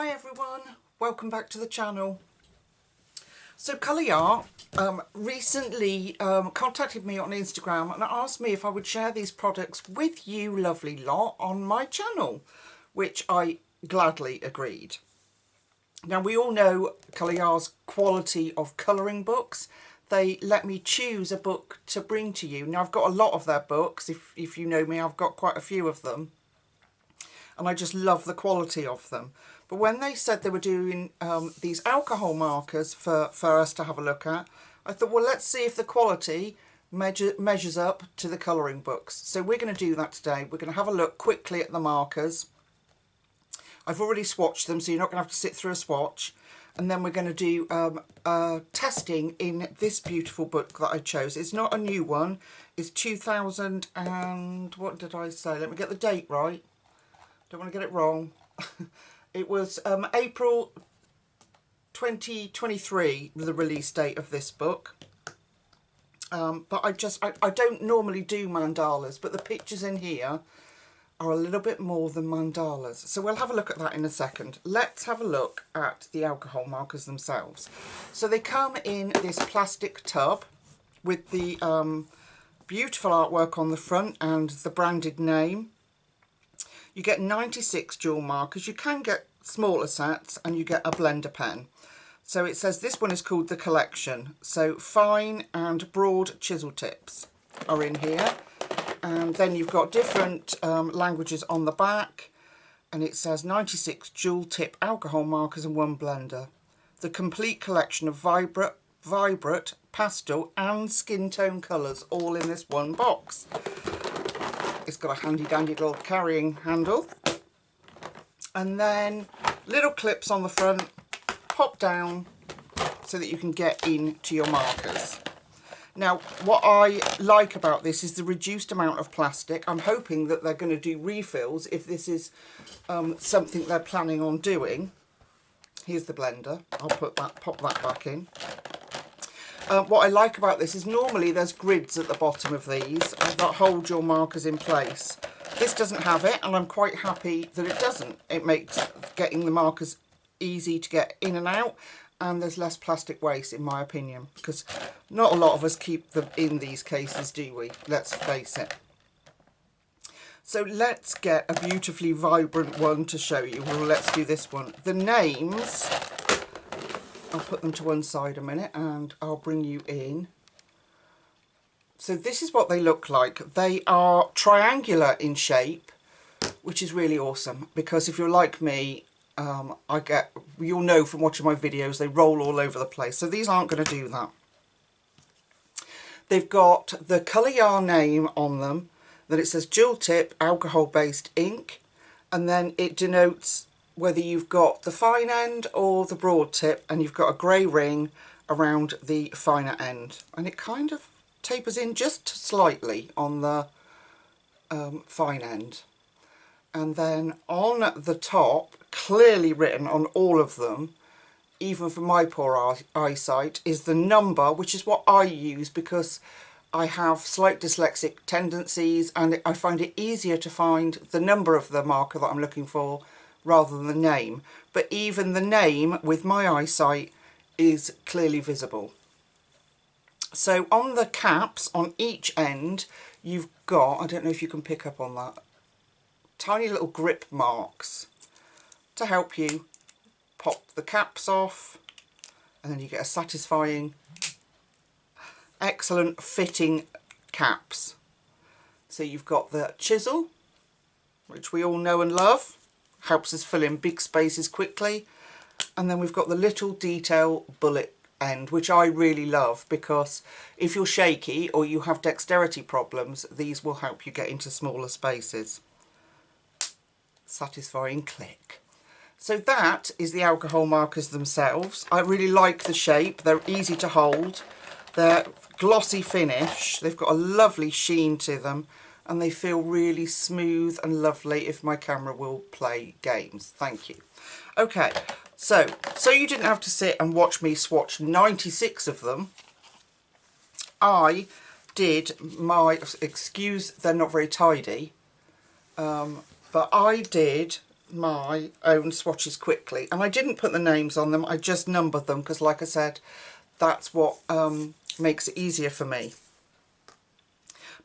Hi everyone, welcome back to the channel. So Colorya recently contacted me on Instagram and asked me if I would share these products with you lovely lot on my channel, which I gladly agreed. Now we all know Colorya's quality of colouring books. They let me choose a book to bring to you. Now I've got a lot of their books, if you know me, I've got quite a few of them. And I just love the quality of them. But when they said they were doing these alcohol markers for us to have a look at, I thought, well, let's see if the quality measures up to the colouring books. So we're going to do that today. We're going to have a look quickly at the markers. I've already swatched them, so you're not going to have to sit through a swatch. And then we're going to do testing in this beautiful book that I chose. It's not a new one. It's 2000 and... what did I say? Let me get the date right. Don't want to get it wrong. It was April 2023, the release date of this book. But I don't normally do mandalas, but the pictures in here are a little bit more than mandalas. So we'll have a look at that in a second. Let's have a look at the alcohol markers themselves. So they come in this plastic tub with the beautiful artwork on the front and the branded name. You get 96 jewel markers. You can get smaller sets and you get a blender pen. So it says this one is called the collection. So fine and broad chisel tips are in here. And then you've got different languages on the back. And it says 96 jewel tip alcohol markers and one blender. The complete collection of vibrant, pastel and skin tone colours all in this one box. It's got a handy dandy little carrying handle, and then little clips on the front, pop down so that you can get into your markers. Now what I like about this is the reduced amount of plastic. I'm hoping that they're going to do refills if this is something they're planning on doing. Here's the blender. I'll pop that back in. What I like about this is normally there's grids at the bottom of these that hold your markers in place. This doesn't have it, and I'm quite happy that it doesn't. It makes getting the markers easy to get in and out, and there's less plastic waste in my opinion, because not a lot of us keep them in these cases, do we? Let's face it. So let's get a beautifully vibrant one to show you. Well, let's do this one. The names... I'll put them to one side a minute and I'll bring you in. So this is what they look like. They are triangular in shape, which is really awesome, because if you're like me, you'll know from watching my videos, they roll all over the place. So these aren't going to do that. They've got the Colorya name on them, that it says dual tip alcohol based ink, and then it denotes whether you've got the fine end or the broad tip, and you've got a grey ring around the finer end, and it kind of tapers in just slightly on the fine end. And then on the top, clearly written on all of them, even for my poor eyesight, is the number, which is what I use because I have slight dyslexic tendencies, and I find it easier to find the number of the marker that I'm looking for rather than the name. But even the name with my eyesight is clearly visible. So on the caps on each end you've got, I don't know if you can pick up on that, tiny little grip marks to help you pop the caps off, and then you get a satisfying, excellent fitting caps. So you've got the chisel, which we all know and love, helps us fill in big spaces quickly, and then we've got the little detail bullet end, which I really love, because if you're shaky or you have dexterity problems, these will help you get into smaller spaces. Satisfying click. So that is the alcohol markers themselves. I really like the shape. They're easy to hold. They're glossy finish. They've got a lovely sheen to them, and they feel really smooth and lovely if my camera will play games. Thank you. Okay, so you didn't have to sit and watch me swatch 96 of them. I did they're not very tidy, but I did my own swatches quickly, and I didn't put the names on them, I just numbered them because, like I said, that's what makes it easier for me.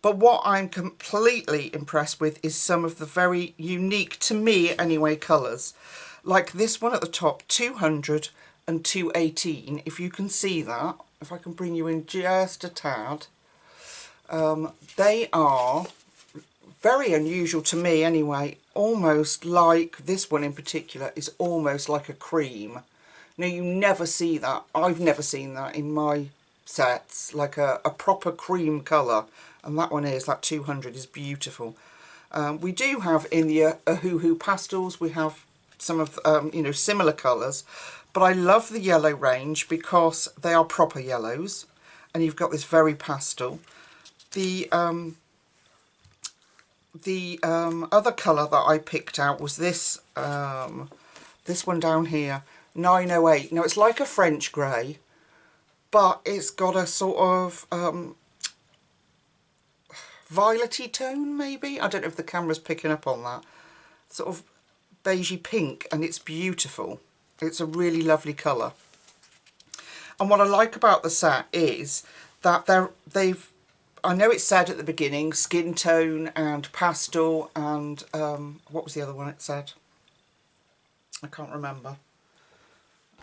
But what I'm completely impressed with is some of the very unique, to me anyway, colours. Like this one at the top, 200 and 218, if you can see that, if I can bring you in just a tad. They are very unusual to me anyway, almost like, this one in particular is almost like a cream. Now you never see that, I've never seen that in my sets, like a proper cream colour, and that one is, that 200 is beautiful. We do have in the Ohuhu pastels, we have some of you know, similar colours, but I love the yellow range because they are proper yellows, and you've got this very pastel. The other colour that I picked out was this this one down here, 908. Now it's like a French grey, but it's got a sort of violety tone, maybe? I don't know if the camera's picking up on that. Sort of beigey pink, and it's beautiful. It's a really lovely colour. And what I like about the set is that they've, I know it said at the beginning, skin tone and pastel and, what was the other one it said? I can't remember.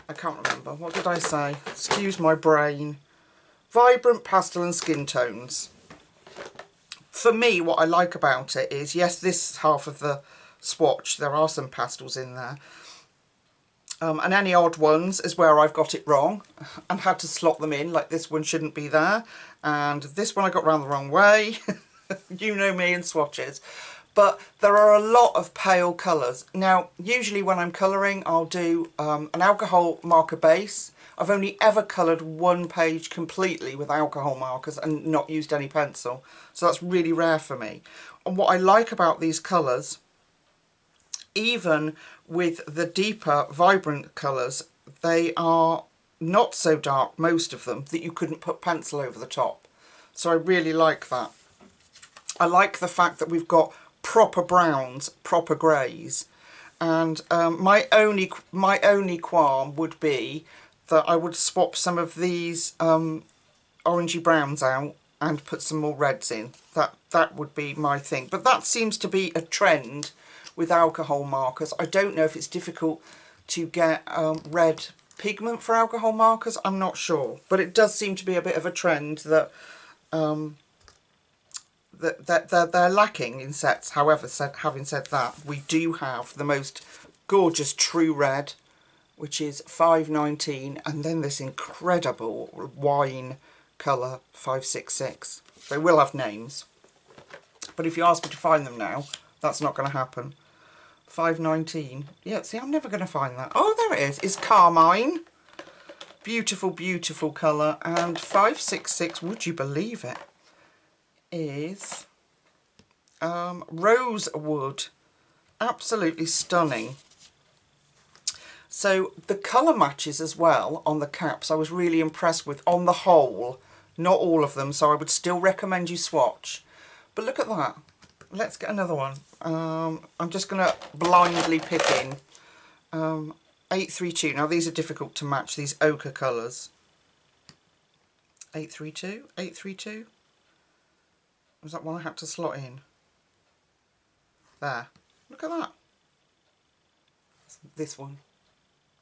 What did I say? Excuse my brain. Vibrant pastel and skin tones. For me, what I like about it is, yes, this half of the swatch, there are some pastels in there. And any odd ones is where I've got it wrong and had to slot them in, like this one shouldn't be there. And this one I got round the wrong way. You know me and swatches. But there are a lot of pale colours. Now, usually when I'm colouring, I'll do an alcohol marker base. I've only ever coloured one page completely with alcohol markers and not used any pencil. So that's really rare for me. And what I like about these colours, even with the deeper, vibrant colours, they are not so dark, most of them, that you couldn't put pencil over the top. So I really like that. I like the fact that we've got proper browns, proper greys. And my only qualm would be that I would swap some of these orangey browns out and put some more reds in. That would be my thing. But that seems to be a trend with alcohol markers. I don't know if it's difficult to get red pigment for alcohol markers. I'm not sure. But it does seem to be a bit of a trend that they're lacking in sets. However, having said that, we do have the most gorgeous true red, which is 519, and then this incredible wine colour 566. They will have names, but if you ask me to find them now, that's not going to happen. 519. Yeah, see, I'm never going to find that. Oh, there it is. It's carmine. Beautiful, beautiful colour. And 566, would you believe it, is rosewood. Absolutely stunning. So the colour matches as well on the caps I was really impressed with on the whole. Not all of them, so I would still recommend you swatch. But look at that. Let's get another one. I'm just going to blindly pick in 832. Now these are difficult to match, these ochre colours. 832? 832? Was that one I had to slot in? There. Look at that. This one.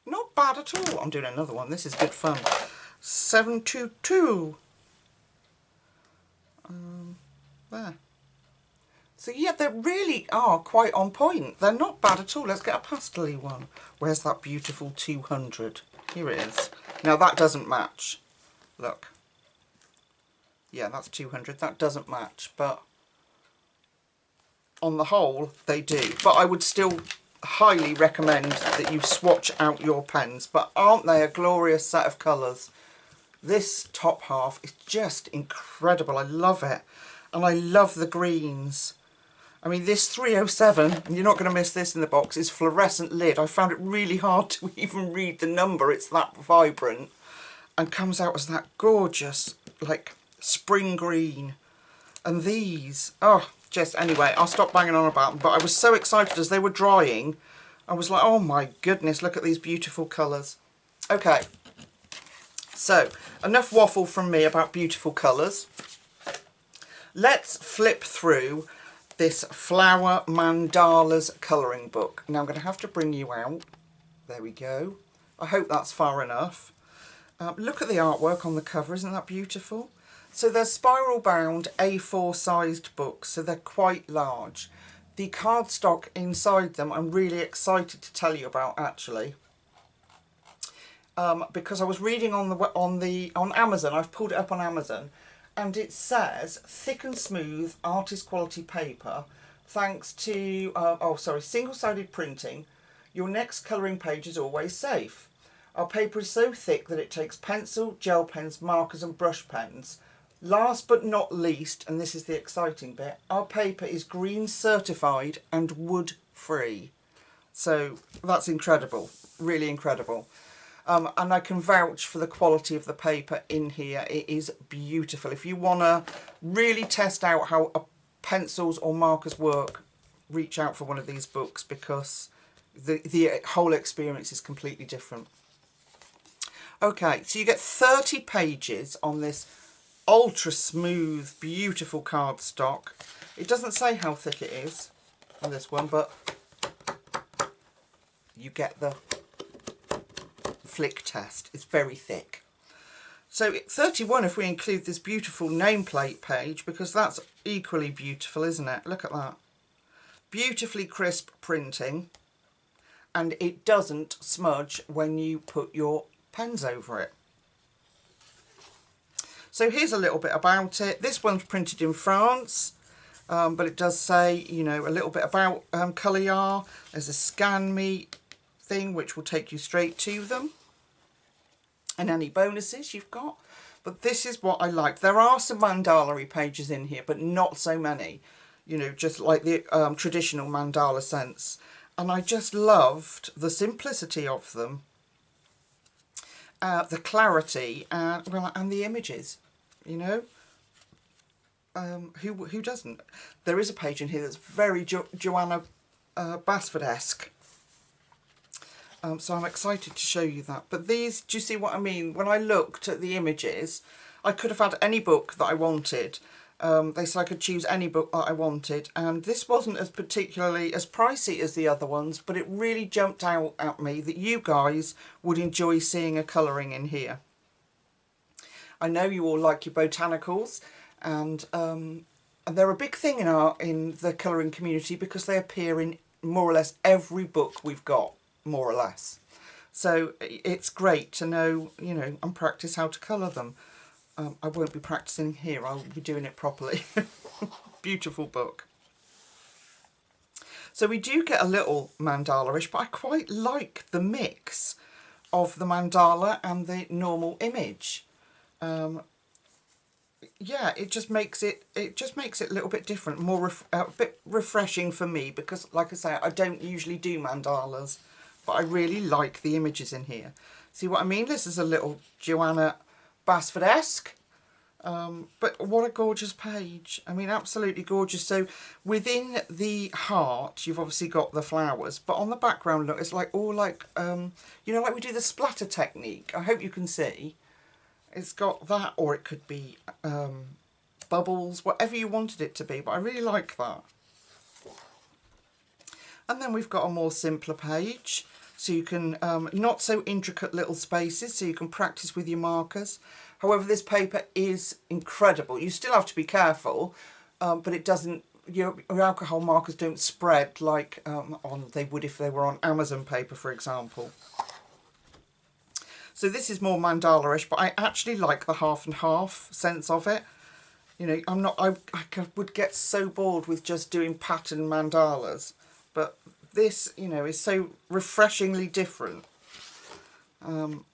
Not bad at all. I'm doing another one. This is good fun. 722. There. So yeah, they really are quite on point. They're not bad at all. Let's get a pastel-y one. Where's that beautiful 200? Here it is. Now that doesn't match. Look. Yeah, that's 200. That doesn't match, but on the whole, they do. But I would still highly recommend that you swatch out your pens. But aren't they a glorious set of colours? This top half is just incredible. I love it. And I love the greens. I mean, this 307, and you're not going to miss this in the box, is fluorescent lid. I found it really hard to even read the number. It's that vibrant. And comes out as that gorgeous, like, spring green. And these, oh, just, anyway, I'll stop banging on about them. But I was so excited as they were drying. I was like, oh my goodness, look at these beautiful colours. Okay, so enough waffle from me about beautiful colours. Let's flip through this Flower Mandalas colouring book. Now I'm going to have to bring you out. There we go. I hope that's far enough. Look at the artwork on the cover, isn't that beautiful? So they're spiral bound A4 sized books, so they're quite large. The cardstock inside them I'm really excited to tell you about, actually. Because I was reading on Amazon, I've pulled it up on Amazon, and it says thick and smooth artist quality paper thanks to single-sided printing. Your next colouring page is always safe. Our paper is so thick that it takes pencil, gel pens, markers and brush pens. Last but not least, and this is the exciting bit, our paper is green certified and wood free. So that's incredible, really incredible. And I can vouch for the quality of the paper in here. It is beautiful. If you want to really test out how pencils or markers work, reach out for one of these books, because the whole experience is completely different. Okay, so you get 30 pages on this ultra smooth, beautiful cardstock. It doesn't say how thick it is on this one, but you get the flick test. It's very thick. So 31 if we include this beautiful nameplate page, because that's equally beautiful, isn't it? Look at that. Beautifully crisp printing, and it doesn't smudge when you put your pens over it. So here's a little bit about it. This one's printed in France, but it does say, you know, a little bit about Colorya. There's a scan me thing which will take you straight to them, and any bonuses you've got. But this is what I like. There are some mandala-y pages in here, but not so many, you know, just like the traditional mandala sense. And I just loved the simplicity of them, the clarity, and the images, you know. Who doesn't? There is a page in here that's very Joanna Basford-esque. So I'm excited to show you that. But these, do you see what I mean? When I looked at the images, I could have had any book that I wanted. They said I could choose any book that I wanted, and this wasn't as particularly as pricey as the other ones, but it really jumped out at me that you guys would enjoy seeing a colouring in here. I know you all like your botanicals, and they're a big thing in the colouring community, because they appear in more or less every book we've got, more or less. So it's great to know, you know, and practice how to colour them. I won't be practicing here, I'll be doing it properly. Beautiful book. So we do get a little mandala-ish, but I quite like the mix of the mandala and the normal image. Yeah, it just makes it a little bit different, more a bit refreshing for me, because like I say, I don't usually do mandalas, but I really like the images in here. See what I mean? This is a little Joanna Basford-esque, but what a gorgeous page. I mean, absolutely gorgeous. So within the heart you've obviously got the flowers, but on the background, look, it's like all like you know, like we do the splatter technique. I hope you can see. It's got that, or it could be bubbles, whatever you wanted it to be, but I really like that. And then we've got a more simpler page, so you can, not so intricate little spaces, so you can practice with your markers. However, this paper is incredible. You still have to be careful, but it doesn't, your alcohol markers don't spread like they would if they were on Amazon paper, for example. So this is more mandala-ish, but I actually like the half and half sense of it. You know, I would get so bored with just doing pattern mandalas, but this, you know, is so refreshingly different. And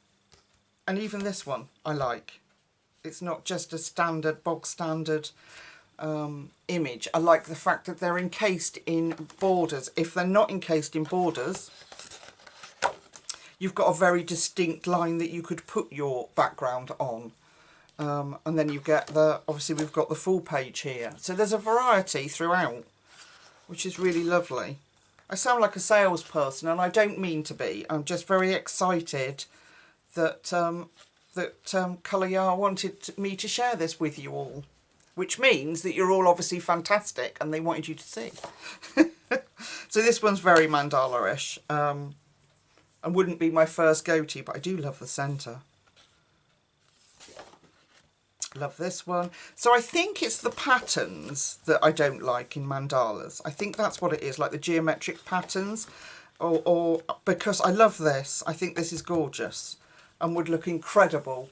even this one I like. It's not just a standard, bog standard image. I like the fact that they're encased in borders. If they're not encased in borders, you've got a very distinct line that you could put your background on. And then you get obviously we've got the full page here. So there's a variety throughout, which is really lovely. I sound like a salesperson, and I don't mean to be. I'm just very excited that Colorya wanted me to share this with you all, which means that you're all obviously fantastic and they wanted you to see. So this one's very mandala-ish, and wouldn't be my first go-to, but I do love the centre. Love this one. So I think it's the patterns that I don't like in mandalas. I think that's what it is, like the geometric patterns, or because I love this. I think this is gorgeous and would look incredible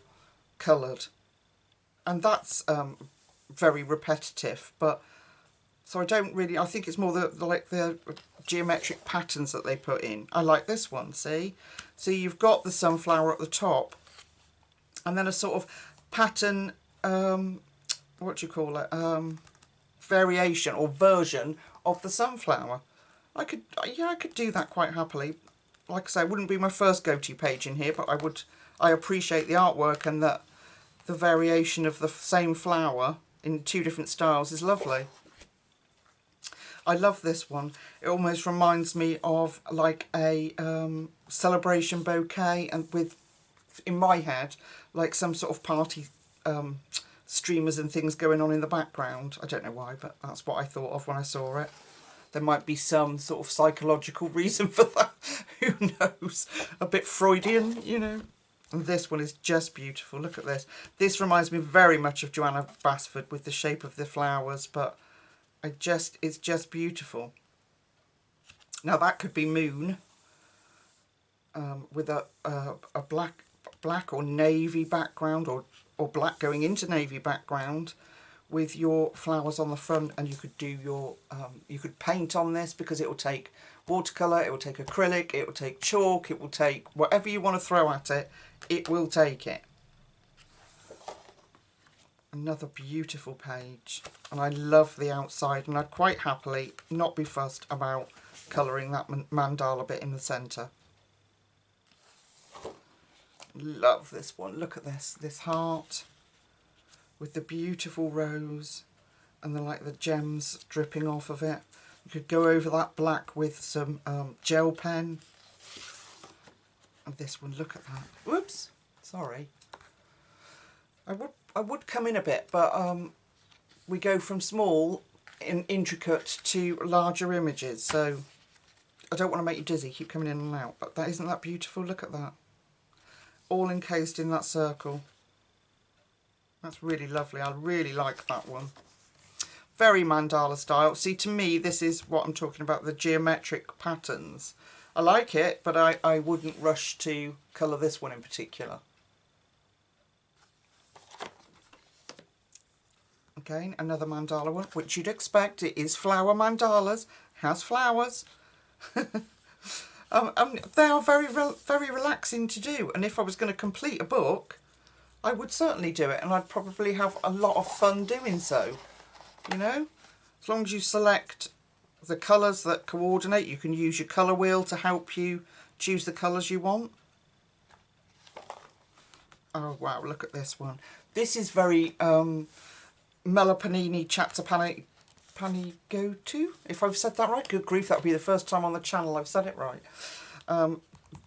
coloured. And that's very repetitive, but so I don't really, I think it's more the geometric patterns that they put in. I like this one, see? So you've got the sunflower at the top and then a sort of pattern, what do you call it, variation or version of the sunflower. I could do that quite happily. Like I say, it wouldn't be my first go-to page in here, but I appreciate the artwork, and that the variation of the same flower in two different styles is lovely. I love this one. It almost reminds me of like a celebration bouquet, and with, in my head, like some sort of party streamers and things going on in the background. I don't know why, but that's what I thought of when I saw it. There might be some sort of psychological reason for that. Who knows? A bit Freudian, you know. And this one is just beautiful. Look at this. This reminds me very much of Joanna Basford with the shape of the flowers, but it's just beautiful. Now that could be moon with a black or navy background, or black going into navy background, with your flowers on the front, and you could do your you could paint on this, because it will take watercolour, it will take acrylic, it will take chalk, it will take whatever you want to throw at it, it will take it. Another beautiful page, and I love the outside, and I'd quite happily not be fussed about colouring that mandala bit in the centre. Love this one. Look at this heart with the beautiful rose and the gems dripping off of it. You could go over that black with some gel pen. And this one, look at that. Whoops, sorry. I would come in a bit, but we go from small and intricate to larger images, so I don't want to make you dizzy, keep coming in and out. But isn't that beautiful? Look at that. All encased in that circle. That's really lovely. I really like that one. Very mandala style. See, to me, this is what I'm talking about, the geometric patterns. I like it, but I wouldn't rush to colour this one in particular. Again, another mandala one, which you'd expect. It is flower mandalas, has flowers. They are very relaxing to do, and if I was going to complete a book, I would certainly do it, and I'd probably have a lot of fun doing so, you know. As long as you select the colours that coordinate, you can use your colour wheel to help you choose the colours you want. Oh wow, look at this one. This is very Melapanini Chapter Panigotu, if I've said that right. Good grief, that would be the first time on the channel I've said it right.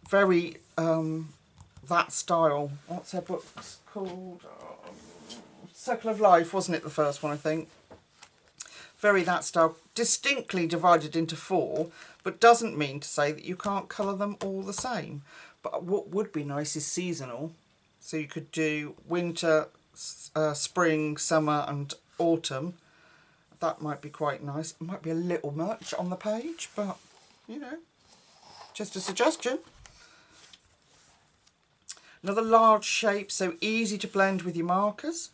Very that style. What's her book called? Circle of Life, wasn't it, the first one, I think? Very that style. Distinctly divided into 4, but doesn't mean to say that you can't colour them all the same. But what would be nice is seasonal. So you could do winter, spring, summer and autumn. That might be quite nice. It might be a little much on the page, but, you know, just a suggestion. Another large shape, so easy to blend with your markers.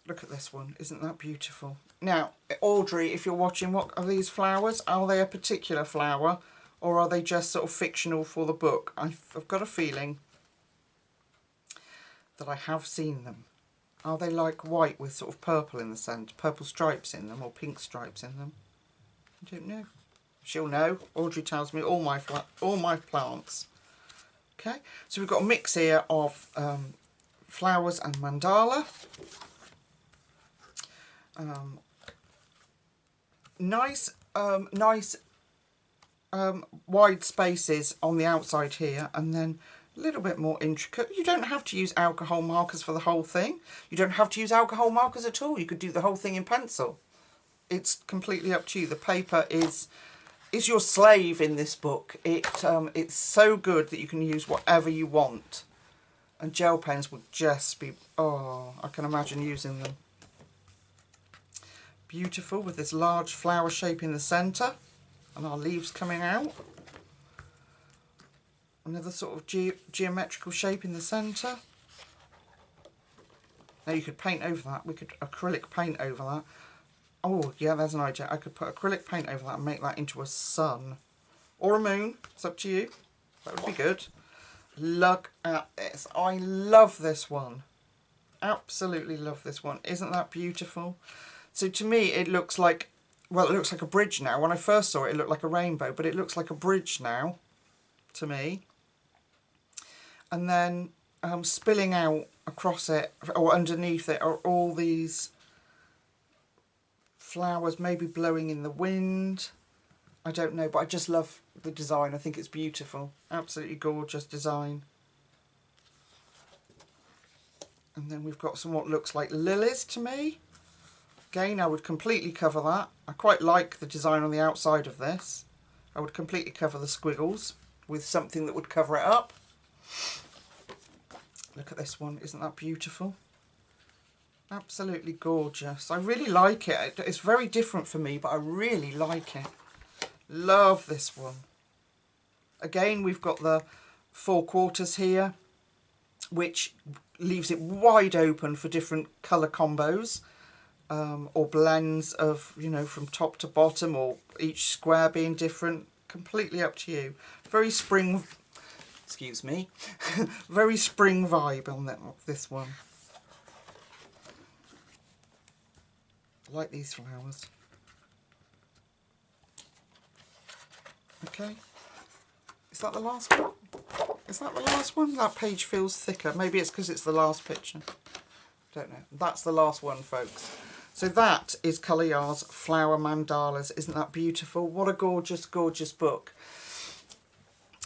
Look at this one. Isn't that beautiful? Now, Audrey, if you're watching, what are these flowers? Are they a particular flower, or are they just sort of fictional for the book? I've got a feeling that I have seen them. Are they like white with sort of purple in the centre, purple stripes in them, or pink stripes in them? I don't know. She'll know. Audrey tells me all my plants. Okay, so we've got a mix here of flowers and mandala. nice wide spaces on the outside here, and then a little bit more intricate. You don't have to use alcohol markers for the whole thing. You don't have to use alcohol markers at all. You could do the whole thing in pencil. It's completely up to you. The paper is your slave in this book. It's so good that you can use whatever you want. And gel pens would just be, oh, I can imagine using them. Beautiful, with this large flower shape in the centre and our leaves coming out. Another sort of geometrical shape in the centre. Now you could paint over that. We could acrylic paint over that. Oh yeah, there's an idea. I could put acrylic paint over that and make that into a sun or a moon. It's up to you. That would be good. Look at this. I love this one. Absolutely love this one. Isn't that beautiful? So to me it looks like, well, it looks like a bridge now. When I first saw it, it looked like a rainbow, but it looks like a bridge now to me. And then spilling out across it or underneath it are all these flowers, maybe blowing in the wind. I don't know, but I just love the design. I think it's beautiful. Absolutely gorgeous design. And then we've got some what looks like lilies to me. Again, I would completely cover that. I quite like the design on the outside of this. I would completely cover the squiggles with something that would cover it up. Look at this one. Isn't that beautiful? Absolutely gorgeous. I really like it. It's very different for me, but I really like it. Love this one. Again, we've got the 4/4 here, which leaves it wide open for different colour combos or blends of, you know, from top to bottom, or each square being different. Completely up to you. Very spring, excuse me, very spring vibe on this one. I like these flowers. Okay. Is that the last one? Is that the last one? That page feels thicker. Maybe it's because it's the last picture. Don't know. That's the last one, folks. So that is Colorya's Flower Mandalas. Isn't that beautiful? What a gorgeous, gorgeous book.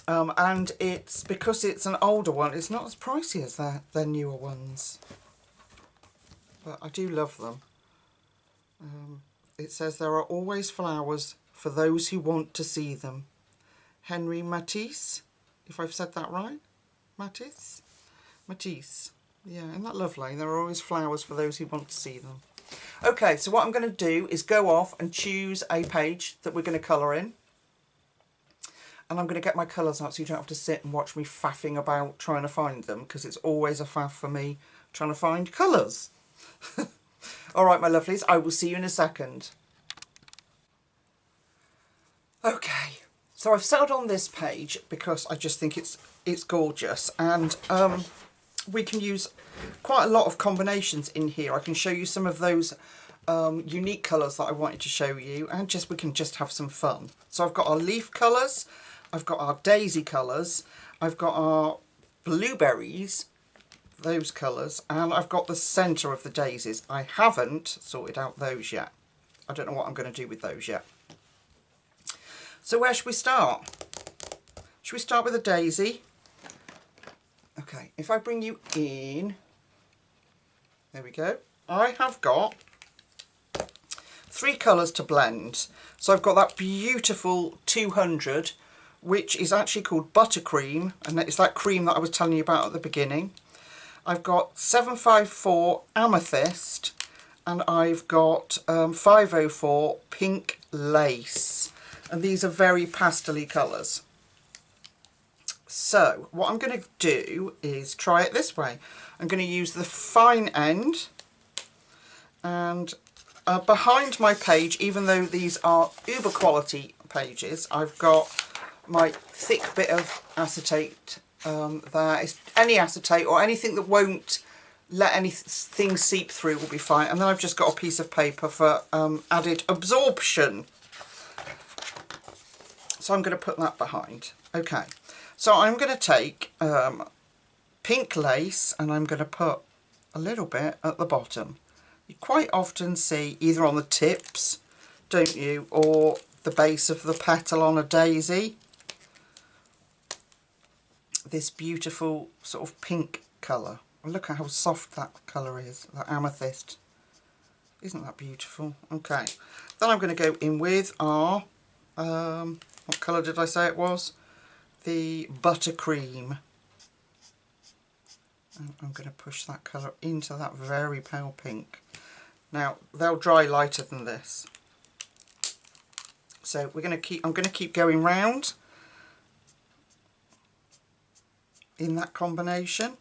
And it's, because it's an older one, it's not as pricey as their newer ones. But I do love them. It says there are always flowers for those who want to see them. Henry Matisse, if I've said that right. Matisse? Matisse. Yeah, isn't that lovely? There are always flowers for those who want to see them. Okay, so what I'm going to do is go off and choose a page that we're going to colour in. And I'm going to get my colours out so you don't have to sit and watch me faffing about trying to find them, because it's always a faff for me trying to find colours. Alright, my lovelies, I will see you in a second. Okay, so I've settled on this page because I just think it's gorgeous, and we can use quite a lot of combinations in here. I can show you some of those unique colours that I wanted to show you, and we can just have some fun. So I've got our leaf colours, I've got our daisy colours, I've got our blueberries, those colours, and I've got the centre of the daisies. I haven't sorted out those yet. I don't know what I'm going to do with those yet. So where should we start? Should we start with a daisy? Okay, if I bring you in, there we go. I have got 3 colours to blend. So I've got that beautiful 200, which is actually called buttercream, and it's that cream that I was telling you about at the beginning. I've got 754 amethyst, and I've got 504 pink lace, and these are very pastel-y colours. So what I'm going to do is try it this way. I'm going to use the fine end, and behind my page, even though these are uber quality pages, I've got my thick bit of acetate there. It's any acetate or anything that won't let anything seep through will be fine. And then I've just got a piece of paper for added absorption. So I'm going to put that behind. Okay, so I'm going to take pink lace, and I'm going to put a little bit at the bottom. You quite often see either on the tips, don't you? Or the base of the petal on a daisy. This beautiful sort of pink colour. Look at how soft that colour is, that amethyst. Isn't that beautiful? Okay, then I'm going to go in with our, what colour did I say it was? The buttercream. And I'm going to push that colour into that very pale pink. Now, they'll dry lighter than this. So I'm going to keep going round in that combination.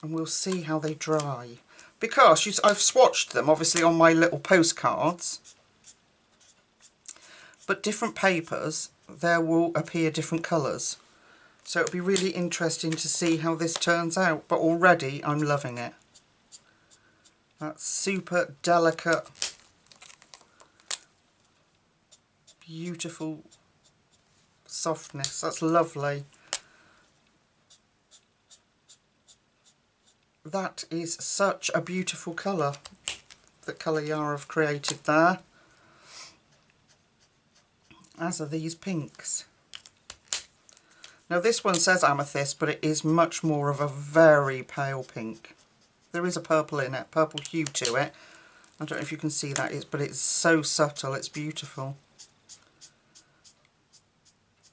And we'll see how they dry. Because I've swatched them, obviously, on my little postcards. But different papers, there will appear different colours. So it'll be really interesting to see how this turns out. But already, I'm loving it. That super delicate, beautiful softness. That's lovely. That is such a beautiful colour that Colorya have created there. As are these pinks. Now this one says amethyst, but it is much more of a very pale pink. There is a purple in it, purple hue to it. I don't know if you can see that, but it's so subtle, it's beautiful.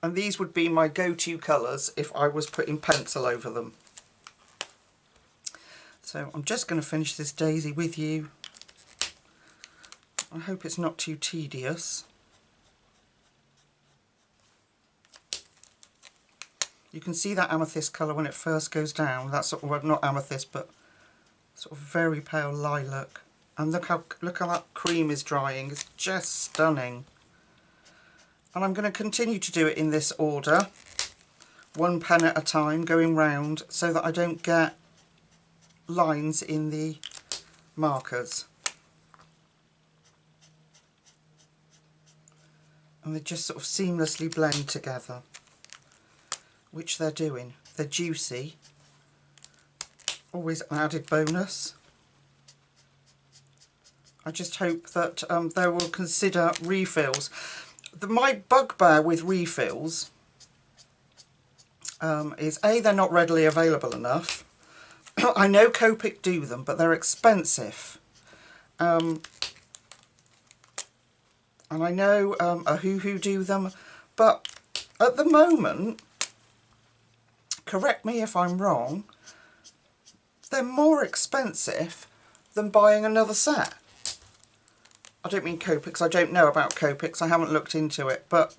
And these would be my go-to colours if I was putting pencil over them. So I'm just going to finish this daisy with you. I hope it's not too tedious. You can see that amethyst colour when it first goes down. That's sort of, well, not amethyst, but sort of very pale lilac. And look how that cream is drying. It's just stunning. And I'm going to continue to do it in this order, one pen at a time, going round, so that I don't get lines in the markers. And they just sort of seamlessly blend together, which they're doing. They're juicy, always an added bonus. I just hope that they will consider refills. My bugbear with refills is A, they're not readily available enough. I know Copic do them, but they're expensive. And I know Who do them, but at the moment, correct me if I'm wrong, they're more expensive than buying another set. I don't mean Copics, I don't know about Copics, I haven't looked into it, but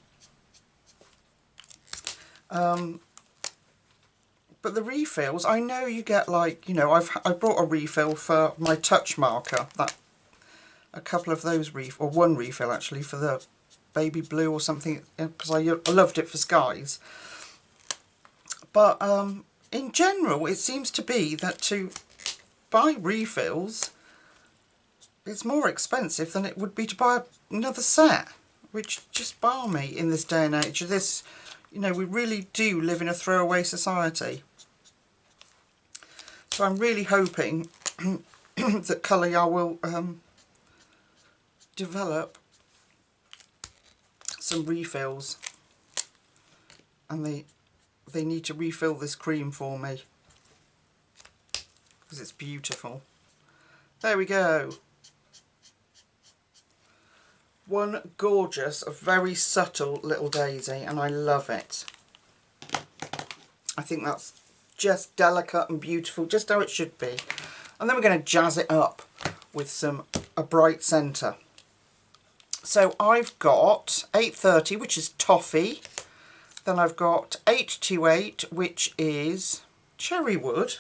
the refills, I know you get, like, you know, I brought a refill for my touch marker, that a couple of those or one refill actually for the baby blue or something, because I loved it for skies. But in general, it seems to be that to buy refills, it's more expensive than it would be to buy another set, which just bar me in this day and age. This, you know, we really do live in a throwaway society. So I'm really hoping that Colorya will develop some refills, and they need to refill this cream for me because it's beautiful. There we go. One gorgeous, very subtle little daisy, and I love it. I think that's just delicate and beautiful, just how it should be. And then we're going to jazz it up with a bright centre. So I've got 830, which is toffee. Then I've got 828, which is cherry wood.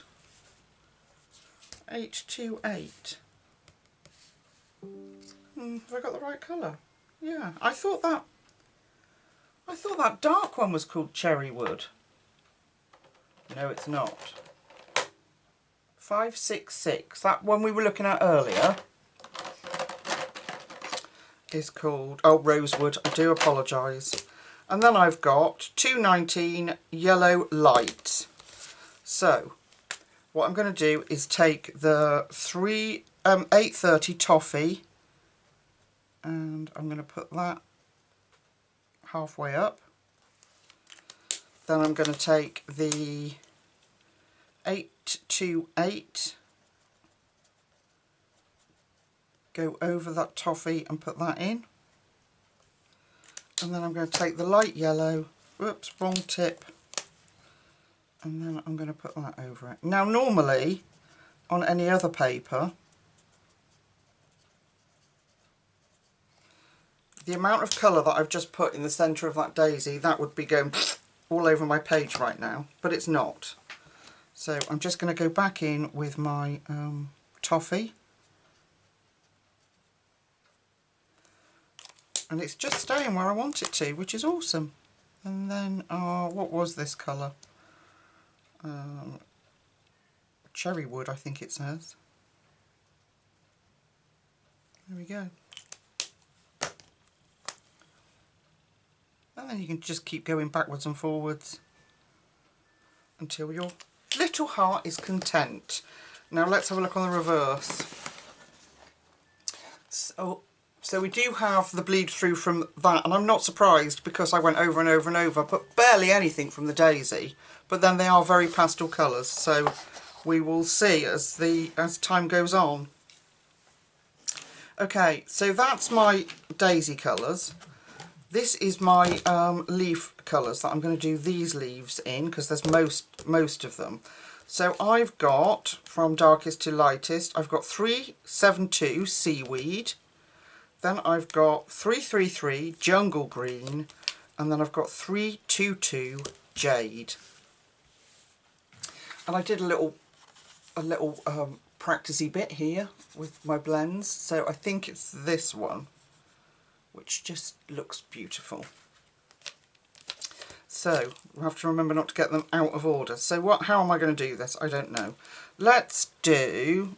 828. Have I got the right colour? Yeah, I thought that dark one was called cherry wood. No, it's not. 566. That one we were looking at earlier is called, oh, rosewood. I do apologise. And then I've got 219 yellow light. So what I'm going to do is take the 830 toffee, and I'm going to put that halfway up. Then I'm going to take the 828, go over that toffee and put that in. And then I'm going to take the light yellow, whoops, wrong tip, and then I'm going to put that over it. Now normally on any other paper, the amount of colour that I've just put in the centre of that daisy, that would be going all over my page right now, but it's not. So I'm just going to go back in with my toffee, and it's just staying where I want it to, which is awesome. And then, what was this colour? Cherry wood, I think it says. There we go. And then you can just keep going backwards and forwards until your little heart is content. Now let's have a look on the reverse. So we do have the bleed through from that, and I'm not surprised because I went over and over and over, but barely anything from the daisy. But then they are very pastel colours, so we will see as time goes on. Okay, so that's my daisy colours. This is my leaf colours that I'm going to do these leaves in, because there's most of them. So I've got, from darkest to lightest, I've got 372 seaweed, then I've got 333 jungle green, and then I've got 322 jade. And I did a little practicey bit here with my blends, so I think it's this one, which just looks beautiful. So we have to remember not to get them out of order. So how am I going to do this? I don't know. Let's do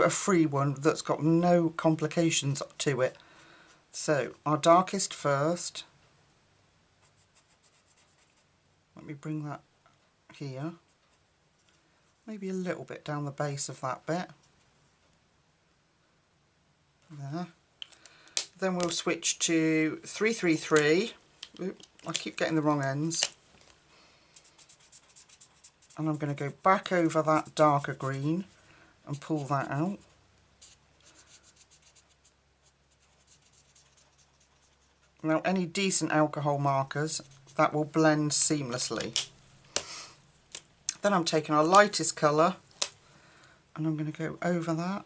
a free one that's got no complications to it. So our darkest first. Let me bring that here. Maybe a little bit down the base of that bit. There. Then we'll switch to 333. Oop, I keep getting the wrong ends. And I'm going to go back over that darker green and pull that out. Now any decent alcohol markers, that will blend seamlessly. Then I'm taking our lightest colour and I'm going to go over that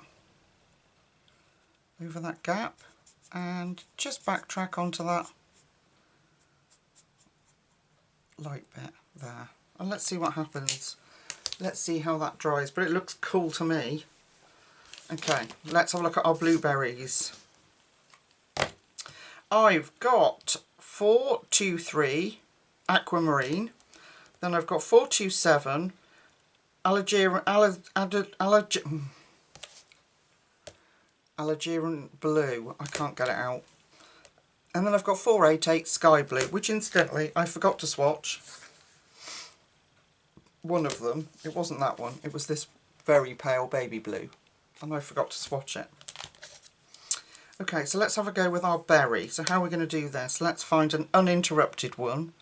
gap, and just backtrack onto that light bit there. And let's see what happens. Let's see how that dries, but it looks cool to me. Okay, let's have a look at our blueberries. I've got 423 aquamarine, then I've got 427 Algerian blue, I can't get it out, and then I've got 488 sky blue, which incidentally I forgot to swatch one of them. It wasn't that one, it was this very pale baby blue, and I forgot to swatch it. Okay, so let's have a go with our berry. So how are we going to do this? Let's find an uninterrupted one,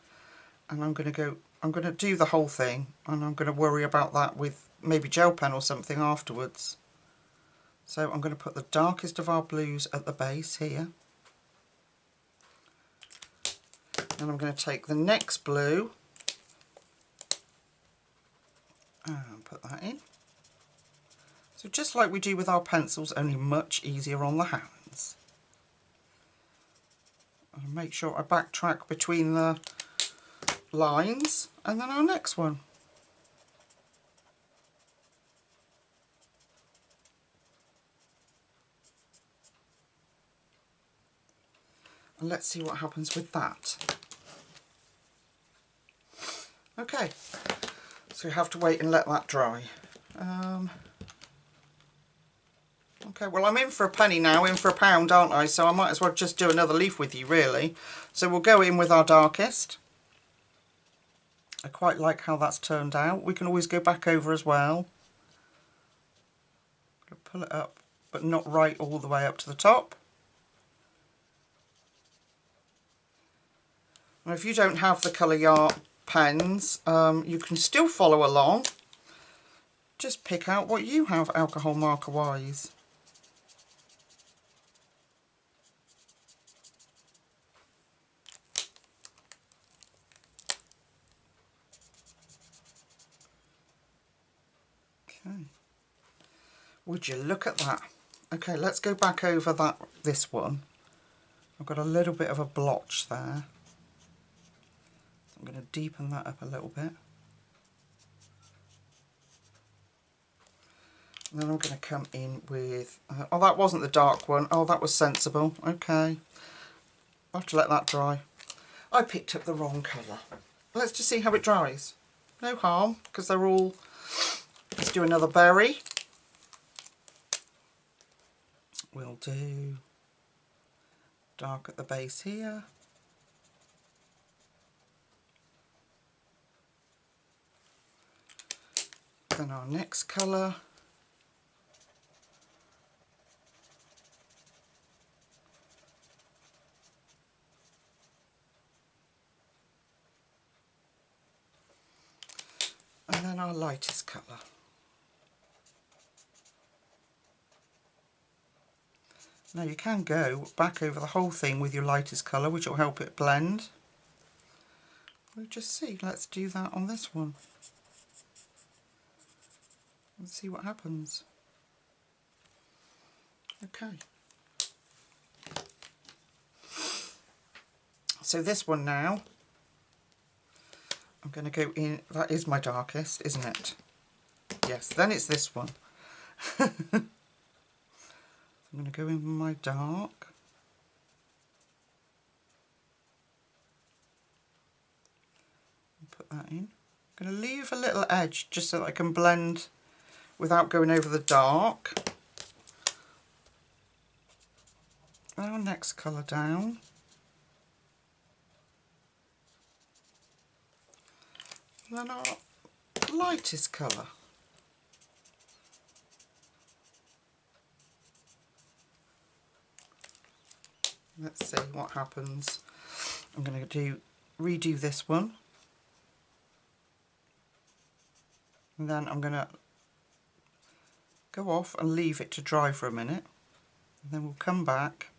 and I'm going to do the whole thing, and I'm going to worry about that with maybe gel pen or something afterwards. So I'm going to put the darkest of our blues at the base here, and I'm going to take the next blue and put that in. So just like we do with our pencils, only much easier on the hands. And make sure I backtrack between the lines, and then our next one. And let's see what happens with that. Okay, so we have to wait and let that dry. Okay, well I'm in for a penny now, in for a pound, aren't I? So I might as well just do another leaf with you, really. So we'll go in with our darkest. I quite like how that's turned out. We can always go back over as well. pull it up, but not right all the way up to the top. Now if you don't have the Colorya pens, you can still follow along. Just pick out what you have alcohol marker wise. Okay. Would you look at that? Okay, let's go back over this one. I've got a little bit of a blotch there. I'm going to deepen that up a little bit. And then I'm going to come in with, oh, that wasn't the dark one. Oh, that was sensible. Okay. I'll have to let that dry. I picked up the wrong colour. Let's just see how it dries. No harm, because they're all... Let's do another berry. We'll do dark at the base here. Then our next colour. And then our lightest colour. Now you can go back over the whole thing with your lightest colour, which will help it blend. We'll just see. Let's do that on this one. Let's see what happens. Okay. So this one now, I'm going to go in, that is my darkest, isn't it? Yes, then it's this one. I'm going to go in with my dark. And put that in. I'm going to leave a little edge just so that I can blend without going over the dark. And our next colour down. And then our lightest colour. Let's see what happens. I'm going to redo this one. And then I'm going to go off and leave it to dry for a minute. And then we'll come back.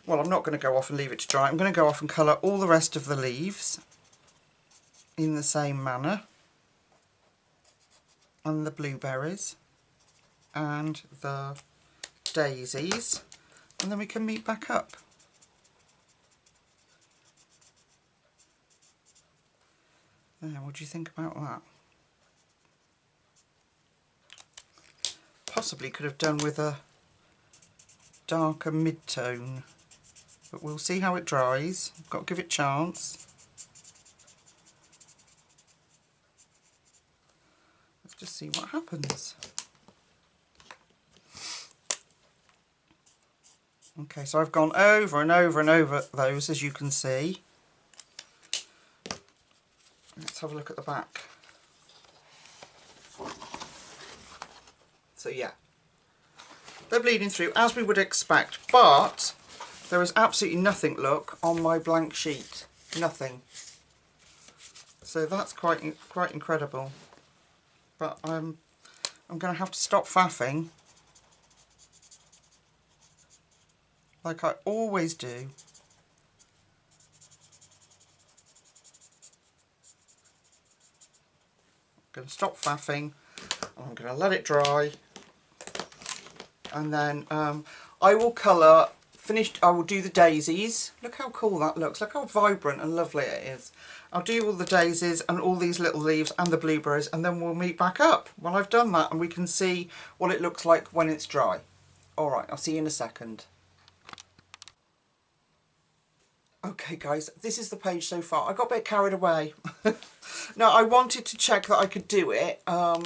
Well, I'm not going to go off and leave it to dry. I'm going to go off and colour all the rest of the leaves in the same manner. And the blueberries. And the daisies, and then we can meet back up. There, what do you think about that? Possibly could have done with a darker mid-tone, but we'll see how it dries. I've got to give it a chance. Let's just see what happens. Okay, so I've gone over and over and over those, as you can see. Let's have a look at the back. So yeah, they're bleeding through as we would expect, but there is absolutely nothing, look, on my blank sheet. Nothing. So that's quite incredible. But I'm going to have to stop faffing, like I always do. I'm going to stop faffing, and I'm going to let it dry, and then I will colour, I will do the daisies. Look how cool that looks, look how vibrant and lovely it is. I'll do all the daisies and all these little leaves and the blueberries, and then we'll meet back up when I've done that and we can see what it looks like when it's dry. Alright, I'll see you in a second. Okay guys, this is the page so far. I got a bit carried away. Now I wanted to check that I could do it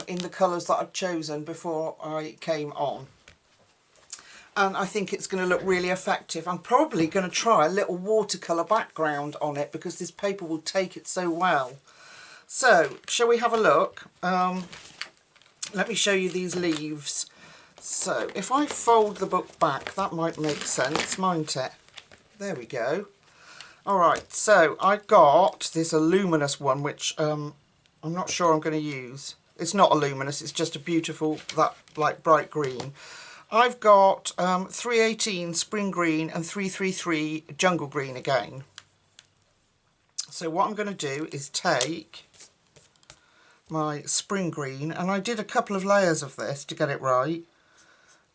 in the colours that I'd chosen before I came on. And I think it's going to look really effective. I'm probably going to try a little watercolour background on it because this paper will take it so well. So, shall we have a look? Let me show you these leaves. So, if I fold the book back, that might make sense, mightn't it? There we go. Alright, so I got this a luminous one, which I'm not sure I'm going to use. It's not a luminous, it's just a beautiful, that like bright green. I've got 318 spring green and 333 jungle green again. So what I'm going to do is take my spring green, and I did a couple of layers of this to get it right.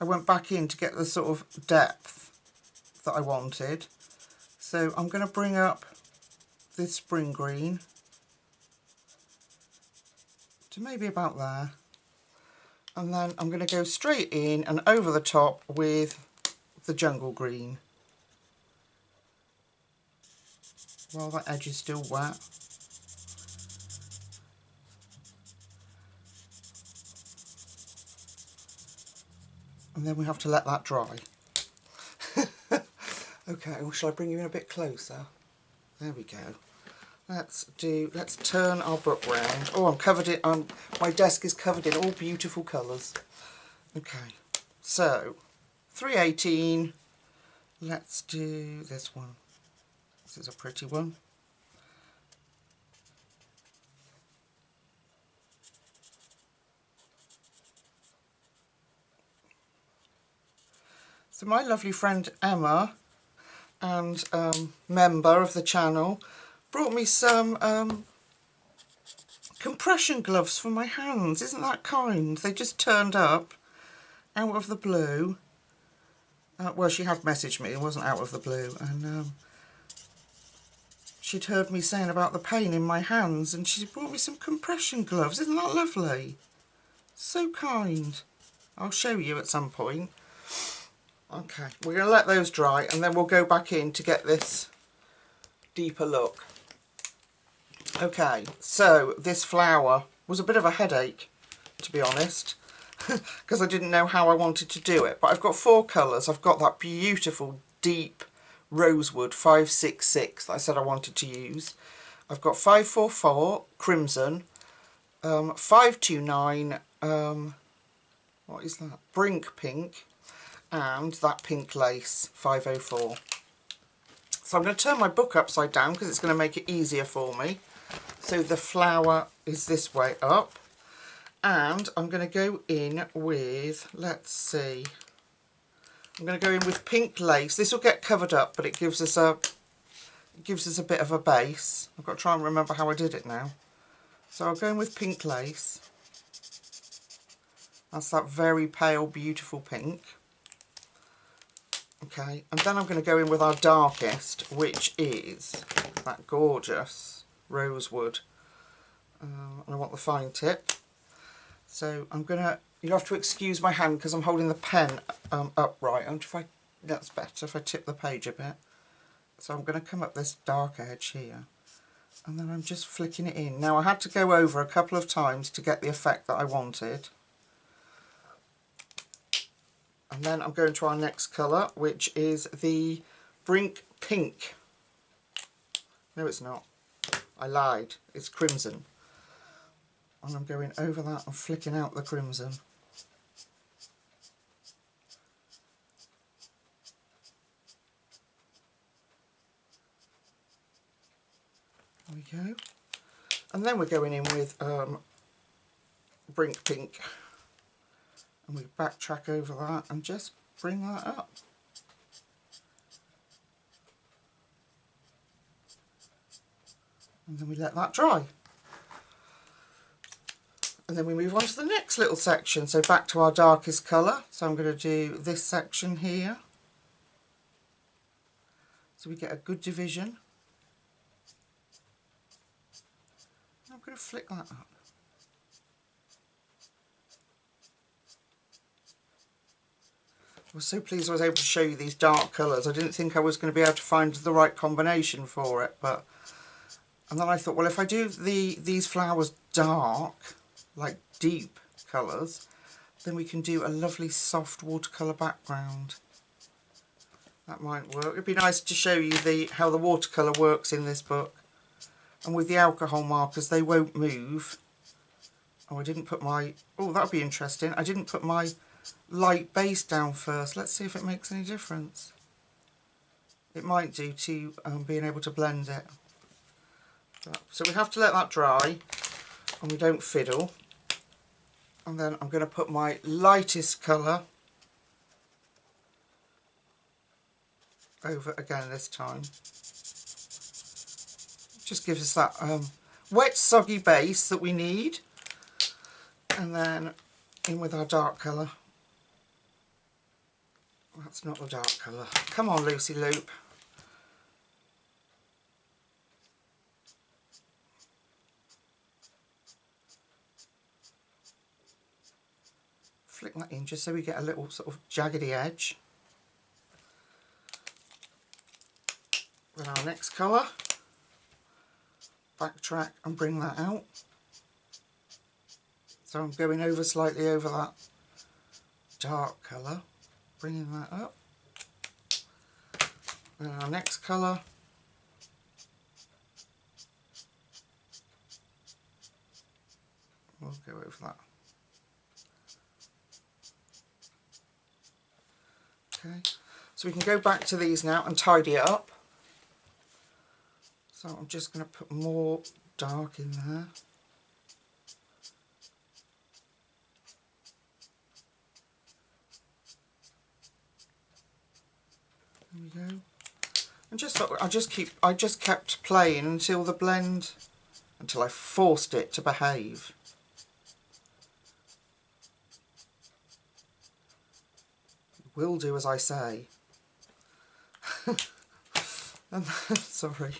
I went back in to get the sort of depth that I wanted. So I'm going to bring up this spring green to maybe about there. And then I'm going to go straight in and over the top with the jungle green. While that edge is still wet. And then we have to let that dry. Okay, well, shall I bring you in a bit closer? There we go. Let's turn our book round. Oh, I'm covered in, my desk is covered in all beautiful colours. Okay, so 318, let's do this one. This is a pretty one. So my lovely friend Emma, and member of the channel, brought me some compression gloves for my hands. Isn't that kind? They just turned up out of the blue. Well, she had messaged me, it wasn't out of the blue, and she'd heard me saying about the pain in my hands, and she brought me some compression gloves. Isn't that lovely? So kind. I'll show you at some point. Okay, we're going to let those dry, and then we'll go back in to get this deeper look. Okay, so this flower was a bit of a headache, to be honest, because I didn't know how I wanted to do it. But I've got 4 colours. I've got that beautiful deep rosewood 566 that I said I wanted to use. I've got 544 crimson, 529 what is that, brink pink, and that pink lace 504. So I'm going to turn my book upside down because it's going to make it easier for me. So the flower is this way up, and I'm going to go in with, let's see, I'm going to go in with pink lace. This will get covered up, but it gives us a bit of a base. I've got to try and remember how I did it now. So I'll go in with pink lace. That's that very pale, beautiful pink. Okay, and then I'm going to go in with our darkest, which is that gorgeous rosewood. And I want the fine tip. So I'm going to, you'll have to excuse my hand because I'm holding the pen upright. And if that's better if I tip the page a bit. So I'm going to come up this dark edge here. And then I'm just flicking it in. Now I had to go over a couple of times to get the effect that I wanted. And then I'm going to our next colour, which is the Brink Pink. No, it's not. I lied. It's crimson. And I'm going over that and flicking out the crimson. There we go. And then we're going in with Brink Pink. And we backtrack over that and just bring that up. And then we let that dry. And then we move on to the next little section. So back to our darkest colour. So I'm going to do this section here. So we get a good division. I'm going to flick that up. I was so pleased I was able to show you these dark colours. I didn't think I was going to be able to find the right combination for it, but and then I thought, well, if I do these flowers dark, like deep colours, then we can do a lovely soft watercolour background. That might work. It'd be nice to show you how the watercolour works in this book. and with the alcohol markers they won't move. Oh, I didn't put my, oh, that'll be interesting, I didn't put my light base down first. Let's see if it makes any difference. It might do to being able to blend it. So we have to let that dry and we don't fiddle. And then I'm going to put my lightest colour over again this time. Just gives us that wet soggy base that we need. And then in with our dark colour. That's not the dark colour. Come on, Lucy Loop. Flick that in just so we get a little sort of jaggedy edge. With our next colour, backtrack and bring that out. So I'm going over slightly over that dark colour, bringing that up. Then our next colour, we'll go over that. Okay, so we can go back to these now and tidy it up. So I'm just going to put more dark in there. There we go. And I just kept playing until the blend, until I forced it to behave. Will do as I say. And then, sorry.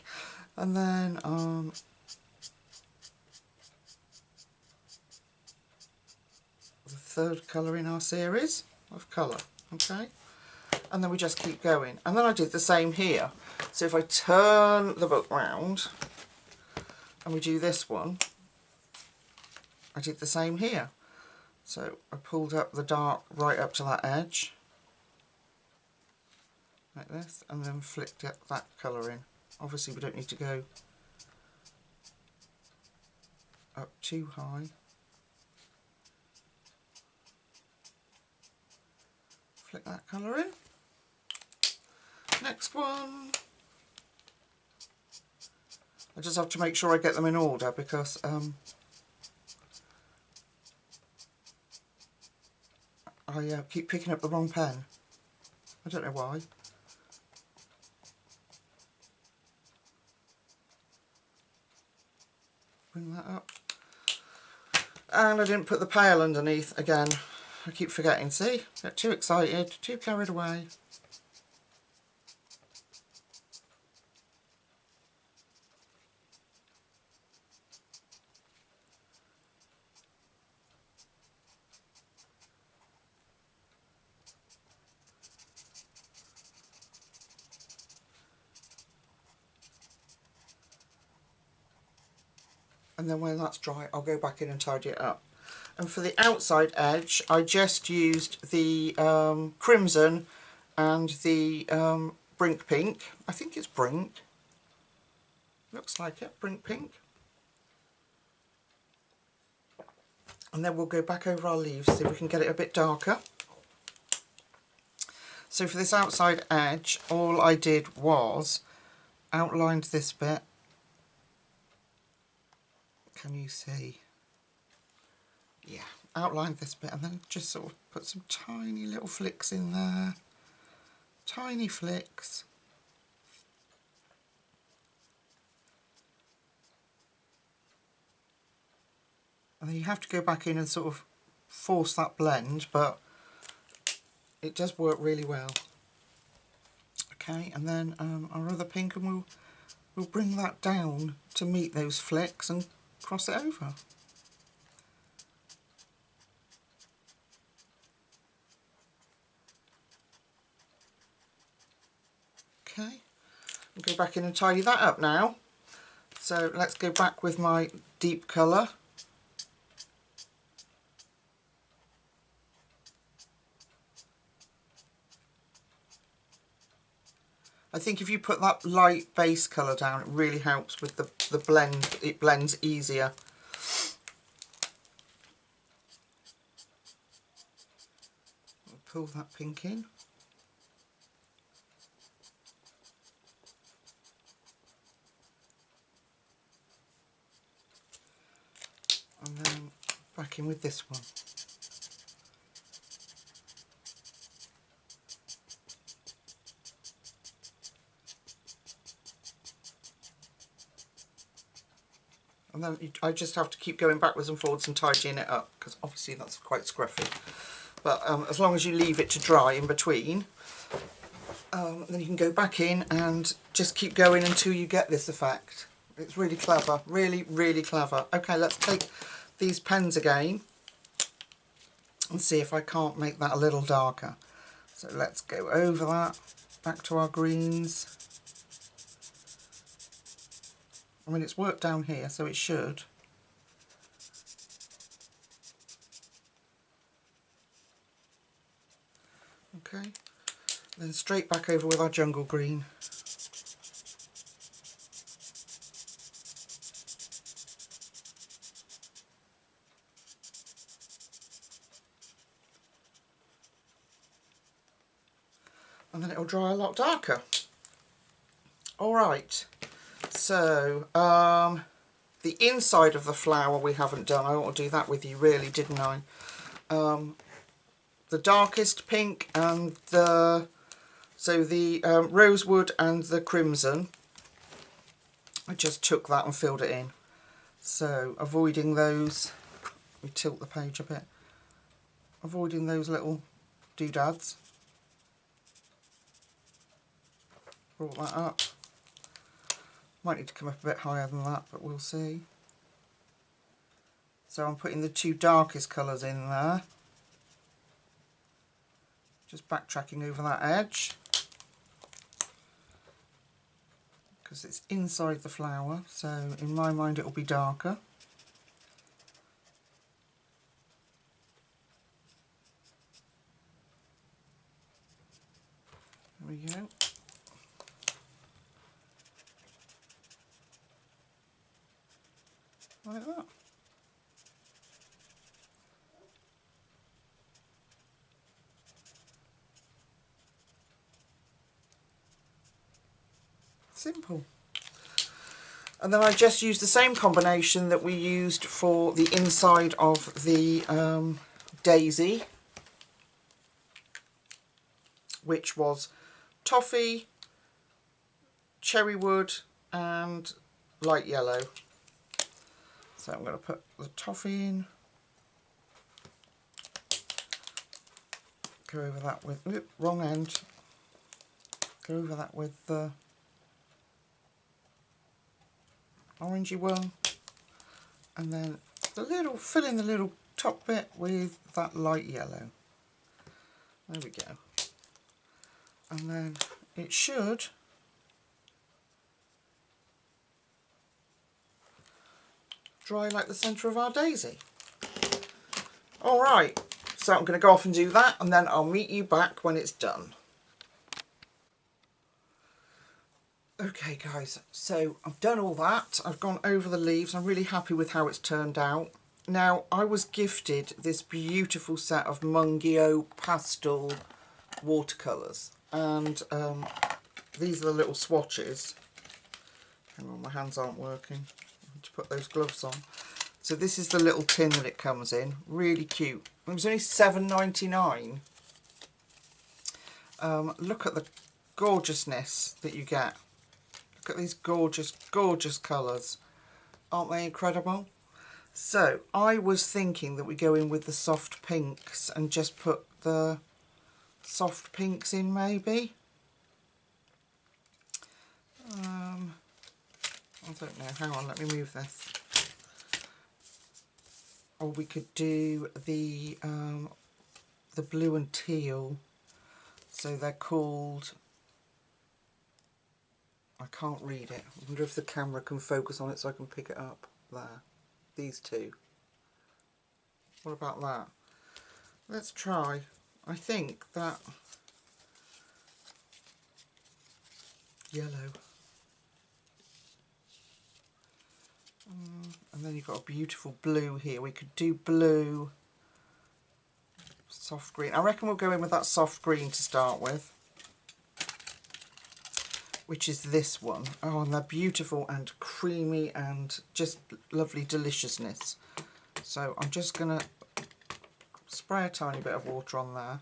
And then the third colour in our series of colour, okay? And then we just keep going. And then I did the same here. So if I turn the book round and we do this one, I did the same here. So I pulled up the dark right up to that edge, like this, and then flicked that colour in. Obviously we don't need to go up too high. Flick that colour in. Next one. I just have to make sure I get them in order because I keep picking up the wrong pen. I don't know why. Bring that up. And I didn't put the pail underneath again. I keep forgetting, see? Get too excited, too carried away. And then when that's dry, I'll go back in and tidy it up. And for the outside edge, I just used the crimson and the Brink Pink. I think it's Brink. Looks like it, Brink Pink. And then we'll go back over our leaves, see if we can get it a bit darker. So for this outside edge, all I did was outlined this bit. Can you see? Yeah, outlined this bit and then just sort of put some tiny little flicks in there. Tiny flicks. And then you have to go back in and sort of force that blend, but it does work really well. Okay, and then our other pink, and we'll bring that down to meet those flicks and cross it over. Okay, I'll go back in and tidy that up now. So let's go back with my deep colour. I think if you put that light base colour down, it really helps with the blend. It blends easier. I'll pull that pink in. And then back in with this one. And then I just have to keep going backwards and forwards and tidying it up, because obviously that's quite scruffy. But as long as you leave it to dry in between, then you can go back in and just keep going until you get this effect. It's really clever, really, really clever. Okay, let's take these pens again and see if I can't make that a little darker. So let's go over that, back to our greens. I mean, it's worked down here, so it should. Okay, then straight back over with our jungle green. And then it'll dry a lot darker. Alright, so the inside of the flower we haven't done. I ought to do that with you really, didn't I? The darkest pink and the rosewood and the crimson, I just took that and filled it in. So avoiding those, we tilt the page a bit, avoiding those little doodads. Brought that up. Might need to come up a bit higher than that, but we'll see. So I'm putting the two darkest colours in there. Just backtracking over that edge, because it's inside the flower, so in my mind it will be darker. There we go. Like that. Simple. And then I just used the same combination that we used for the inside of the daisy, which was toffee, cherry wood and light yellow. So I'm going to put the toffee in, go over that with, oops, wrong end, go over that with the orangey one, and then the little, fill in the little top bit with that light yellow. There we go. And then it should dry like the centre of our daisy. Alright, so I'm going to go off and do that, and then I'll meet you back when it's done. Okay guys, so I've done all that, I've gone over the leaves, I'm really happy with how it's turned out. Now, I was gifted this beautiful set of Mungyo pastel watercolours, and these are the little swatches. Hang on, my hands aren't working, I need to put those gloves on. So this is the little tin that it comes in, really cute. It was only $7.99. Look at the gorgeousness that you get. Look at these gorgeous, gorgeous colours. Aren't they incredible? So I was thinking that we go in with the soft pinks and just put the soft pinks in maybe. I don't know. Hang on, let me move this. Or we could do the blue and teal. So they're called, I can't read it. I wonder if the camera can focus on it so I can pick it up. There. These two. What about that? Let's try. I think that yellow. And then you've got a beautiful blue here. We could do blue, soft green. I reckon we'll go in with that soft green to start with, which is this one. Oh, and they're beautiful and creamy and just lovely deliciousness. So I'm just going to spray a tiny bit of water on there.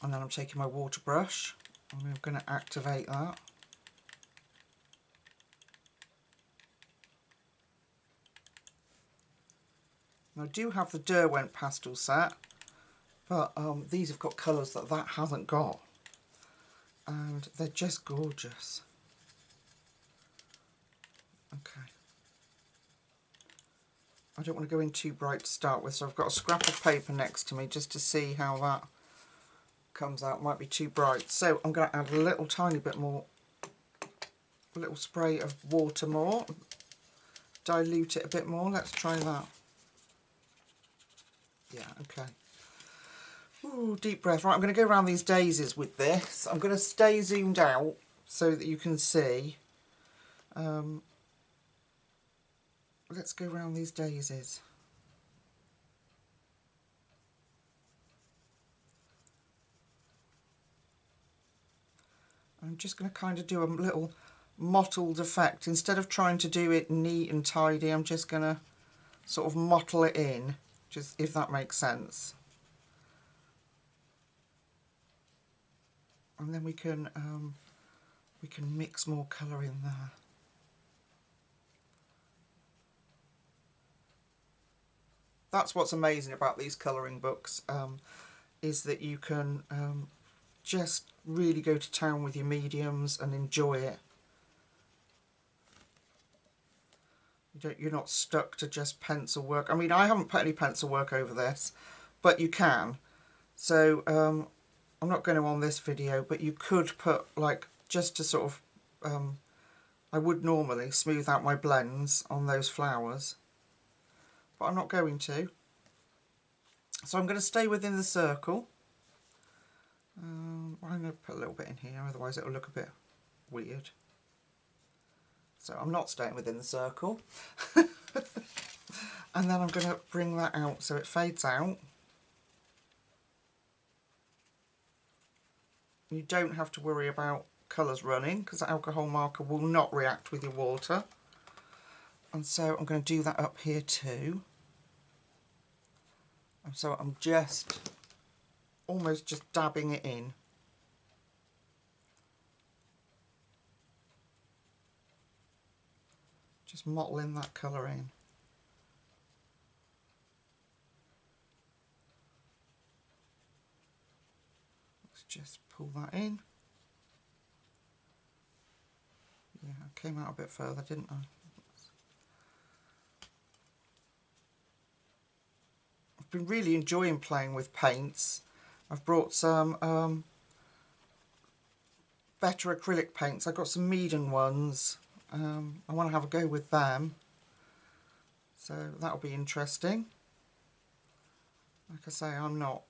And then I'm taking my water brush and I'm going to activate that. I do have the Derwent pastel set, but these have got colours that hasn't got, and they're just gorgeous. Okay. I don't want to go in too bright to start with, so I've got a scrap of paper next to me just to see how that comes out. Might be too bright, so I'm going to add a little tiny bit more, a little spray of water more, dilute it a bit more. Let's try that. Yeah, okay. Ooh, deep breath. Right, I'm going to go around these daisies with this. I'm going to stay zoomed out so that you can see. Let's go around these daisies. I'm just going to kind of do a little mottled effect. Instead of trying to do it neat and tidy, I'm just going to sort of mottle it in, just if that makes sense. And then we can mix more colour in there. That's what's amazing about these colouring books, is that you can just really go to town with your mediums and enjoy it. You're not stuck to just pencil work. I mean, I haven't put any pencil work over this, but you can. So I'm not going to on this video, but you could put, like, just to sort of, I would normally smooth out my blends on those flowers, but I'm not going to. So I'm going to stay within the circle. I'm going to put a little bit in here, otherwise it'll look a bit weird. So I'm not staying within the circle. And then I'm going to bring that out so it fades out. You don't have to worry about colours running because the alcohol marker will not react with your water. And so I'm going to do that up here too. And so I'm just almost just dabbing it in. Just mottling that colour in. Let's just pull that in. Yeah, I came out a bit further, didn't I? I've been really enjoying playing with paints. I've brought some better acrylic paints. I've got some Meaden ones. I want to have a go with them. So that'll be interesting. Like I say, I'm not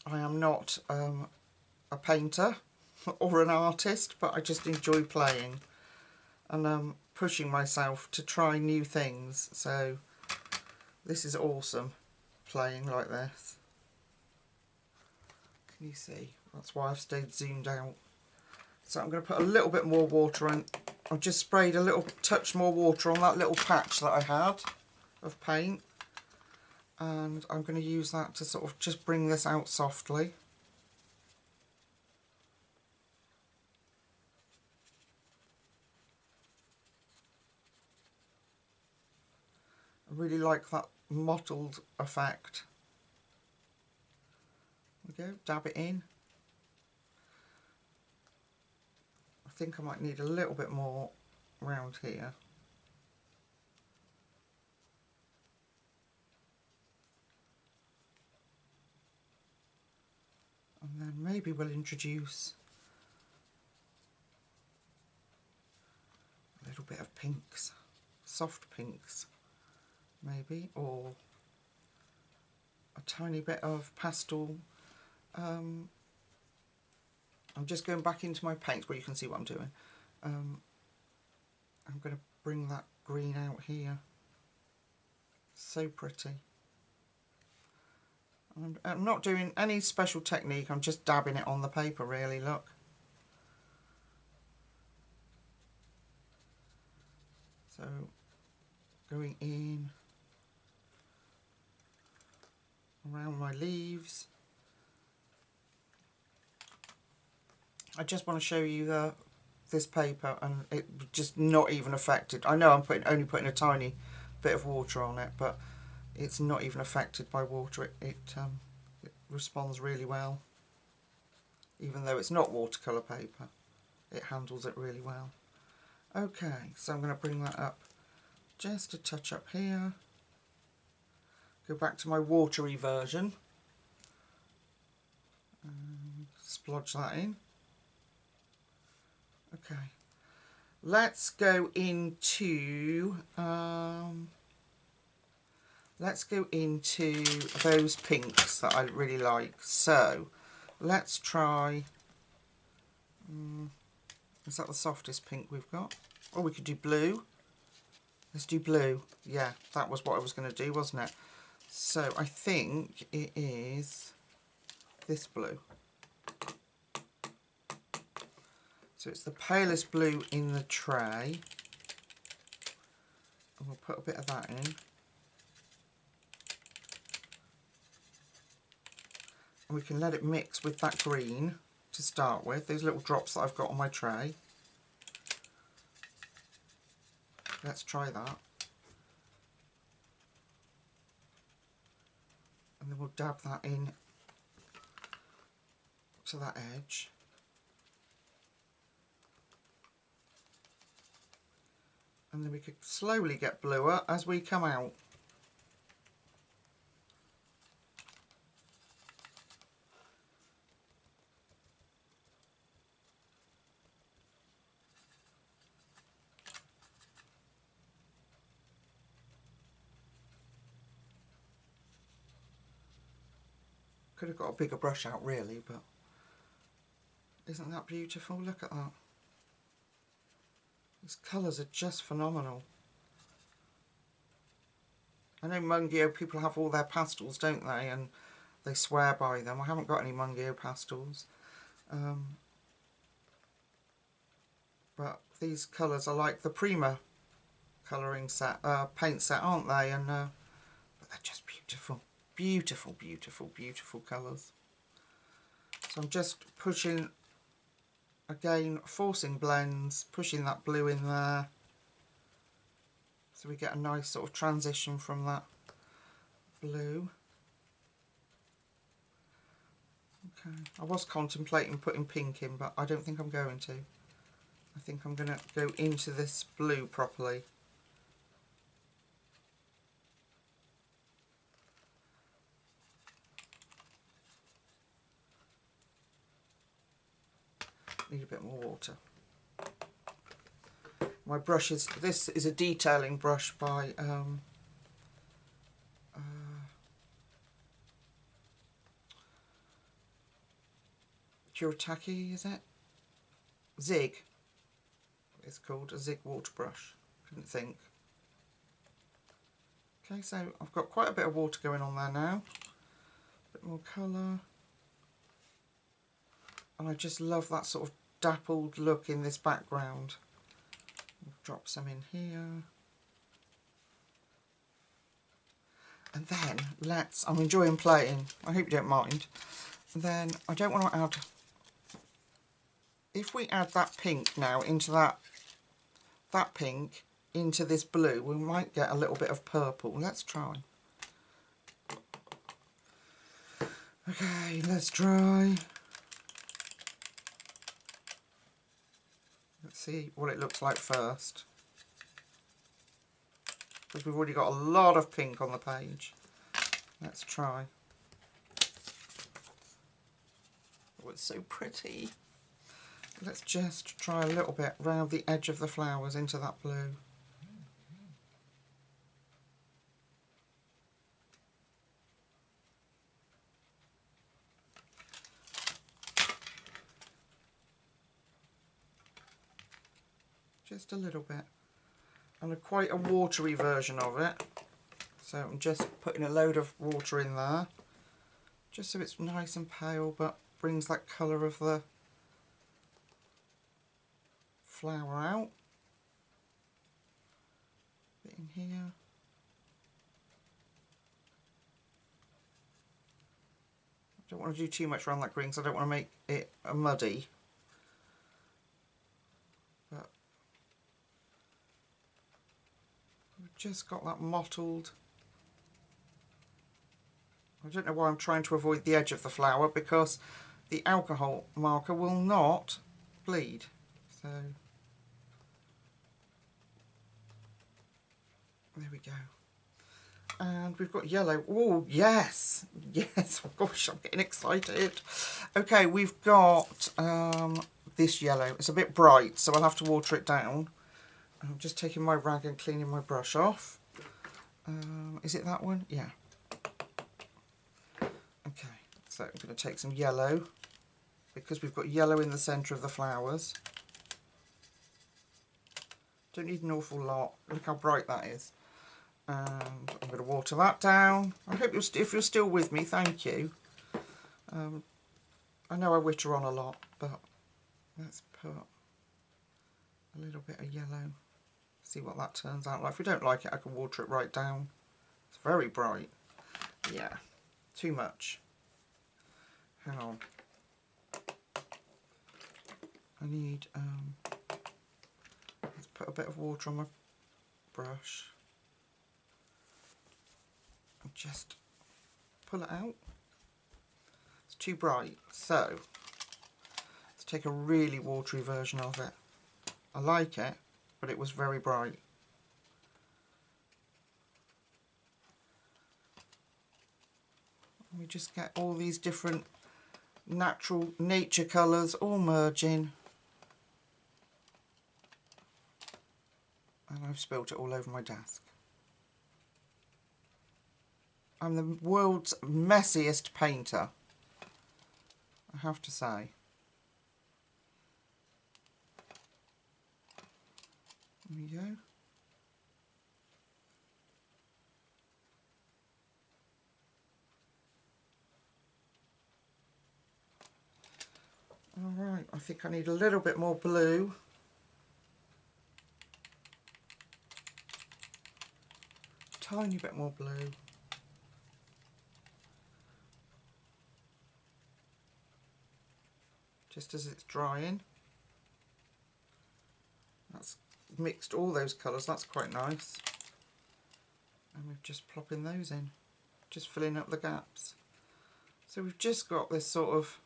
I am not a painter or an artist, but I just enjoy playing and pushing myself to try new things. So this is awesome, playing like this. Can you see? That's why I've stayed zoomed out. So I'm going to put a little bit more water in. I've just sprayed a little touch more water on that little patch that I had of paint. And I'm going to use that to sort of just bring this out softly. I really like that mottled effect. There we go, dab it in. I think I might need a little bit more round here. And then maybe we'll introduce a little bit of pinks, soft pinks maybe, or a tiny bit of pastel. I'm just going back into my paints where you can see what I'm doing. I'm going to bring that green out here. So pretty. I'm not doing any special technique, I'm just dabbing it on the paper really, look. So going in around my leaves. I just want to show you this paper, and it just not even affected. I know I'm only putting a tiny bit of water on it, but it's not even affected by water. It responds really well. Even though it's not watercolour paper, it handles it really well. Okay, so I'm going to bring that up just a touch up here. Go back to my watery version. And splodge that in. Okay, let's go into those pinks that I really like. So let's try. Is that the softest pink we've got? Or we could do blue. Let's do blue. Yeah, that was what I was going to do, wasn't it? So I think it is this blue. So it's the palest blue in the tray. And we'll put a bit of that in. And we can let it mix with that green to start with. These little drops that I've got on my tray. Let's try that. And then we'll dab that in to that edge. And then we could slowly get bluer as we come out. Could have got a bigger brush out really, but isn't that beautiful? Look at that. These colours are just phenomenal. I know Mungyo people have all their pastels, don't they? And they swear by them. I haven't got any Mungyo pastels. But these colours are like the Prima colouring set, paint set, aren't they? And but they're just beautiful. Beautiful, beautiful, beautiful colours. So I'm just pushing, again, forcing blends, pushing that blue in there. So we get a nice sort of transition from that blue. Okay, I was contemplating putting pink in, but I don't think I'm going to. I think I'm going to go into this blue properly. Need a bit more water. My brush is, this is a detailing brush by Kuretake, is it? Zig. It's called a Zig water brush. Couldn't think. Okay, so I've got quite a bit of water going on there now. A bit more colour. And I just love that sort of dappled look in this background. Drop some in here. And then I'm enjoying playing. I hope you don't mind. And then I don't want to add, if we add that pink now into that pink into this blue, we might get a little bit of purple. Let's try. Okay, let's try. Let's see what it looks like first. Because we've already got a lot of pink on the page. Let's try. Oh, it's so pretty. Let's just try a little bit round the edge of the flowers into that blue. just a little bit, and quite a watery version of it. So I'm just putting a load of water in there, just so it's nice and pale, but brings that colour of the flower out. Bit in here. I don't want to do too much around that green because I don't want to make it muddy. But we've just got that mottled. I don't know why I'm trying to avoid the edge of the flower, because the alcohol marker will not bleed. So there we go. And we've got yellow. Oh, yes. Yes. Oh, gosh, I'm getting excited. Okay, we've got this yellow. It's a bit bright, so I'll have to water it down. I'm just taking my rag and cleaning my brush off. Is it that one? Yeah. Okay, so I'm going to take some yellow, because we've got yellow in the centre of the flowers. Don't need an awful lot. Look how bright that is. And I'm going to water that down. I hope if you're still with me, thank you. I know I witter on a lot, but let's put a little bit of yellow. See what that turns out like. If we don't like it, I can water it right down. It's very bright. Yeah, too much. Hang on. I need, let's put a bit of water on my brush. And just pull it out. It's too bright, so let's take a really watery version of it. I like it, but it was very bright. And we just get all these different natural nature colours all merging. And I've spilt it all over my desk. I'm the world's messiest painter, I have to say. There we go. Alright, I think I need a little bit more blue. Tiny bit more blue. Just as it's drying. That's mixed all those colours, that's quite nice. And we're just plopping those in, just filling up the gaps. So we've just got this sort of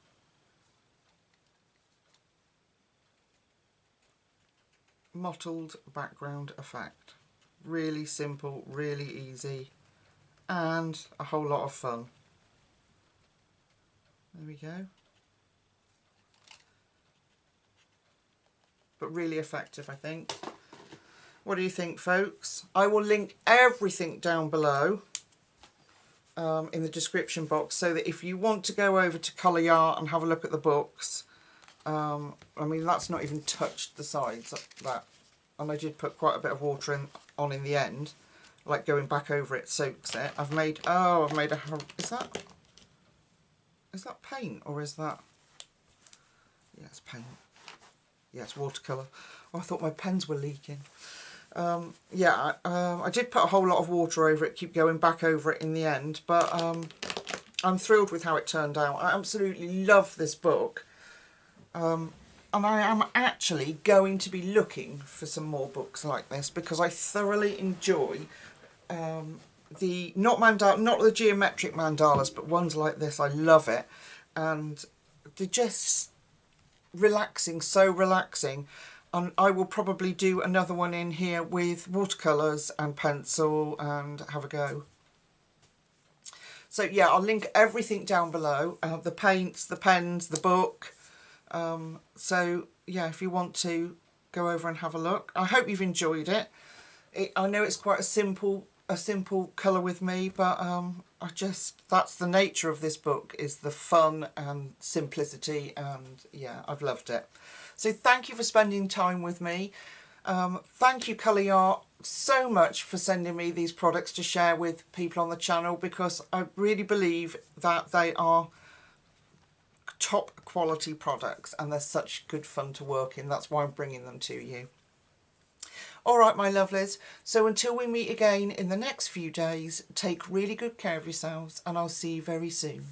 mottled background effect. Really simple, really easy, and a whole lot of fun. There we go. But really effective, I think. What do you think, folks? I will link everything down below in the description box, so that if you want to go over to Colorya and have a look at the books, I mean, that's not even touched the sides of that. And I did put quite a bit of water on in the end, like going back over it soaks it. I've made a, is that paint or is that, yeah, it's paint. Yeah, it's watercolour. Oh, I thought my pens were leaking. Yeah, I did put a whole lot of water over it, keep going back over it in the end, but I'm thrilled with how it turned out. I absolutely love this book. And I am actually going to be looking for some more books like this, because I thoroughly enjoy not the geometric mandalas, but ones like this. I love it, and they're just relaxing, so relaxing. And I will probably do another one in here with watercolours and pencil and have a go. So yeah, I'll link everything down below, the paints, the pens, the book. So yeah, if you want to go over and have a look. I hope you've enjoyed it. I know it's quite a simple colour with me, but that's the nature of this book, is the fun and simplicity, and yeah, I've loved it. So thank you for spending time with me. Thank you, Colorya, so much for sending me these products to share with people on the channel, because I really believe that they are top quality products and they're such good fun to work in. That's why I'm bringing them to you. All right, my lovelies, so until we meet again in the next few days, take really good care of yourselves, and I'll see you very soon.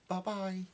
Bye bye.